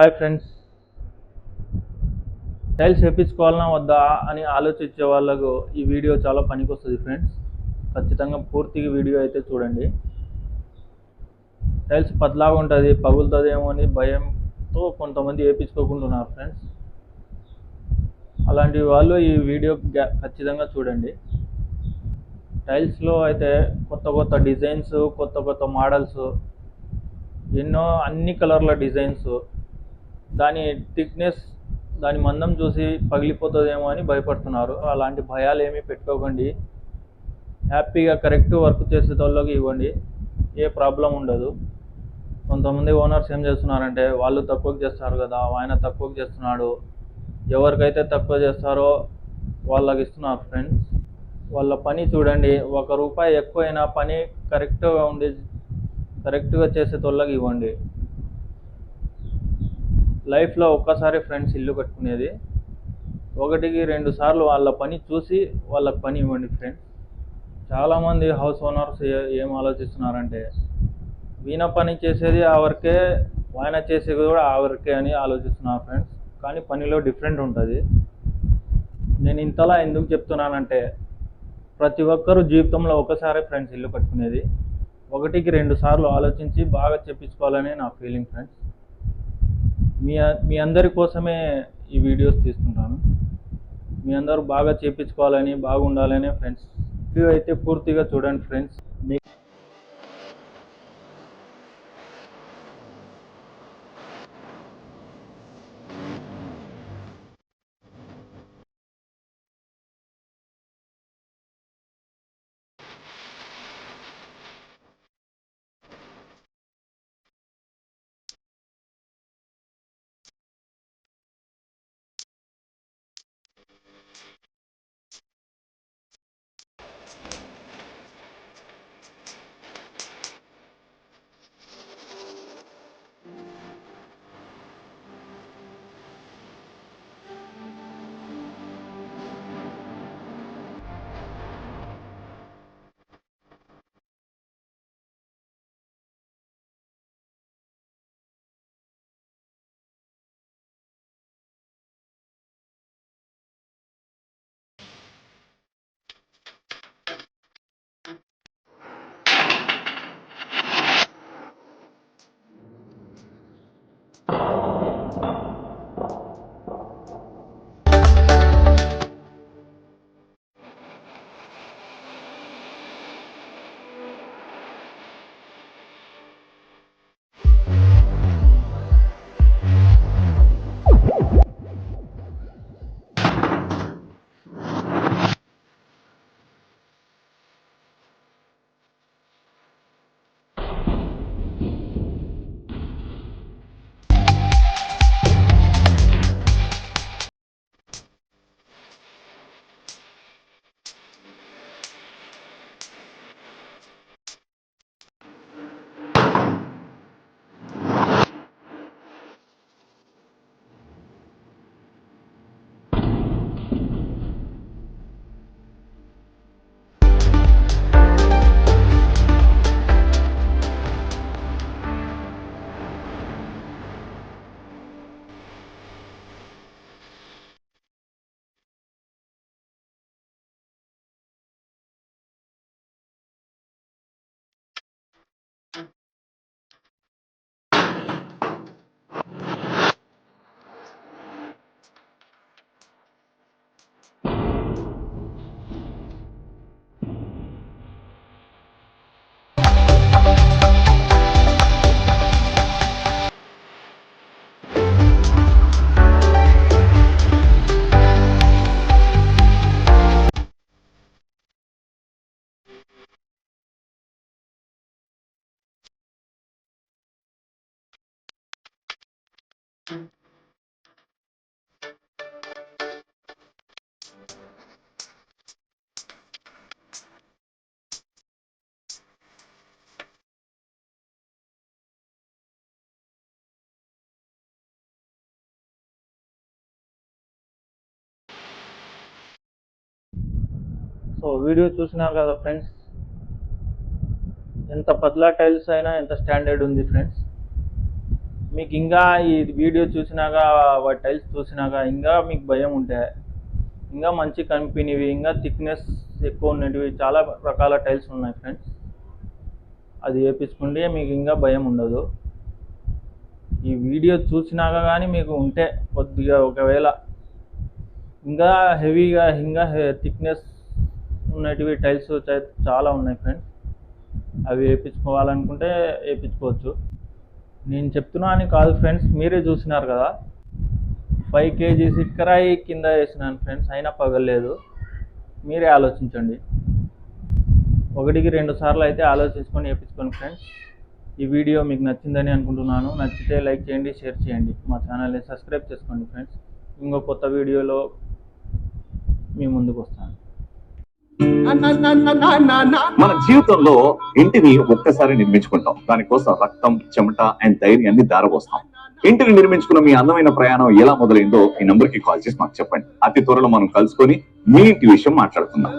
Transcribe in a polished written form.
Hi friends, tiles వేయించుకోవాలన్నా వద్దా అని ఆలోచించే వాళ్ళకు ఈ వీడియో చాలా పనికొస్తుంది ఫ్రెండ్స్. ఖచ్చితంగా పూర్తిగా వీడియో అయితే చూడండి. టైల్స్ పతలాగా ఉంటుంది, పగులుతుందేమో అని భయంతో కొంతమంది వేయించుకోకుంటున్నారు ఫ్రెండ్స్. అలాంటి వాళ్ళు ఈ వీడియో ఖచ్చితంగా చూడండి. టైల్స్లో అయితే కొత్త కొత్త డిజైన్స్, కొత్త కొత్త మోడల్స్, ఎన్నో అన్ని కలర్ల డిజైన్స్, దాని థిక్నెస్, దాని మందం చూసి పగిలిపోతుందేమో అని భయపడుతున్నారు. అలాంటి భయాలు ఏమీ పెట్టుకోకండి. హ్యాపీగా కరెక్ట్ వర్క్ చేసే వాళ్ళకి ఇవ్వండి, ఏ ప్రాబ్లం ఉండదు. కొంతమంది ఓనర్స్ ఏం చేస్తున్నారంటే, వాళ్ళు తక్కువకి చేస్తారు కదా, ఆయన తక్కువకి చేస్తున్నాడు, ఎవరికైతే తక్కువ చేస్తారో వాళ్ళకి ఇస్తున్నారు ఫ్రెండ్స్. వాళ్ళ పని చూడండి, ₹1 ఎక్కువైనా పని కరెక్ట్గా చేసే వాళ్ళకి ఇవ్వండి. లైఫ్లో ఒక్కసారి ఫ్రెండ్స్ ఇల్లు కట్టుకునేది, 1-2 సార్లు వాళ్ళ పని చూసి వాళ్ళకి పని ఇవ్వండి ఫ్రెండ్స్. చాలామంది హౌస్ ఓనర్స్ ఏం ఆలోచిస్తున్నారంటే, వీణ పని చేసేది ఆ వర్కే, ఆయన చేసేది కూడా ఆ వర్కే అని ఆలోచిస్తున్నారు ఫ్రెండ్స్. కానీ పనిలో డిఫరెంట్ ఉంటుంది. నేను ఇంతలా ఎందుకు చెప్తున్నానంటే, ప్రతి ఒక్కరూ జీవితంలో ఒకసారి ఫ్రెండ్స్ ఇల్లు కట్టుకునేది, 1-2 సార్లు ఆలోచించి బాగా చెప్పించుకోవాలని నా ఫీలింగ్ ఫ్రెండ్స్. మీ అందరి కోసమే ఈ వీడియోస్ తీసుకుంటాను. మీ అందరూ బాగా చేయించుకోవాలని, బాగుండాలని ఫ్రెండ్స్. వీడియో అయితే పూర్తిగా చూడండి ఫ్రెండ్స్. సో వీడియో చూసినారు కదా ఫ్రెండ్స్, ఎంత పతలా టైల్స్ అయినా ఎంత స్టాండర్డ్ ఉంది ఫ్రెండ్స్. మీకు ఇంకా ఈ వీడియో చూసినాక వాటి టైల్స్ చూసినాక ఇంకా మీకు భయం ఉంటే ఇంకా మంచి కంపెనీవి ఇంకా థిక్నెస్ ఎక్కువ ఉన్నటివి చాలా రకాల టైల్స్ ఉన్నాయి ఫ్రెండ్స్. అది వేయించుకుంటే మీకు ఇంకా భయం ఉండదు. ఈ వీడియో చూసినాక కానీ మీకు ఉంటే కొద్దిగా ఒకవేళ ఇంకా హెవీగా ఇంకా థిక్నెస్ ఉన్నటివి టైల్స్ చాలా ఉన్నాయి ఫ్రెండ్స్. అవి వేయించుకోవాలనుకుంటే వేయించుకోవచ్చు. నేను చెప్తున్నా అని కాదు ఫ్రెండ్స్, మీరే చూసినారు కదా 5 kgs ఇటుకరాయి కింద వేసినాను ఫ్రెండ్స్, అయినా పగలలేదు. మీరే ఆలోచించండి. 1కి 2 సార్లు అయితే ఆలోచించుకొని వేయించుకోండి ఫ్రెండ్స్. ఈ వీడియో మీకు నచ్చిందని అనుకుంటున్నాను. నచ్చితే లైక్ చేయండి, షేర్ చేయండి, మా ఛానల్ని సబ్స్క్రైబ్ చేసుకోండి ఫ్రెండ్స్. ఇంకో కొత్త వీడియోలో మీ ముందుకు వస్తాను. మన జీవితంలో ఇంటిని ఒక్కసారి నిర్మించుకుంటాం. దానికోసం రక్తం, చెమట అండ్ ధైర్యాన్ని దారపోస్తాం. ఇంటిని నిర్మించుకున్న మీ అందమైన ప్రయాణం ఎలా మొదలైందో ఈ నంబర్ కి కాల్ చేసి మాకు చెప్పండి. అతి త్వరలో మనం కలుసుకొని మీ ఇంటి విషయం మాట్లాడుకుందాం.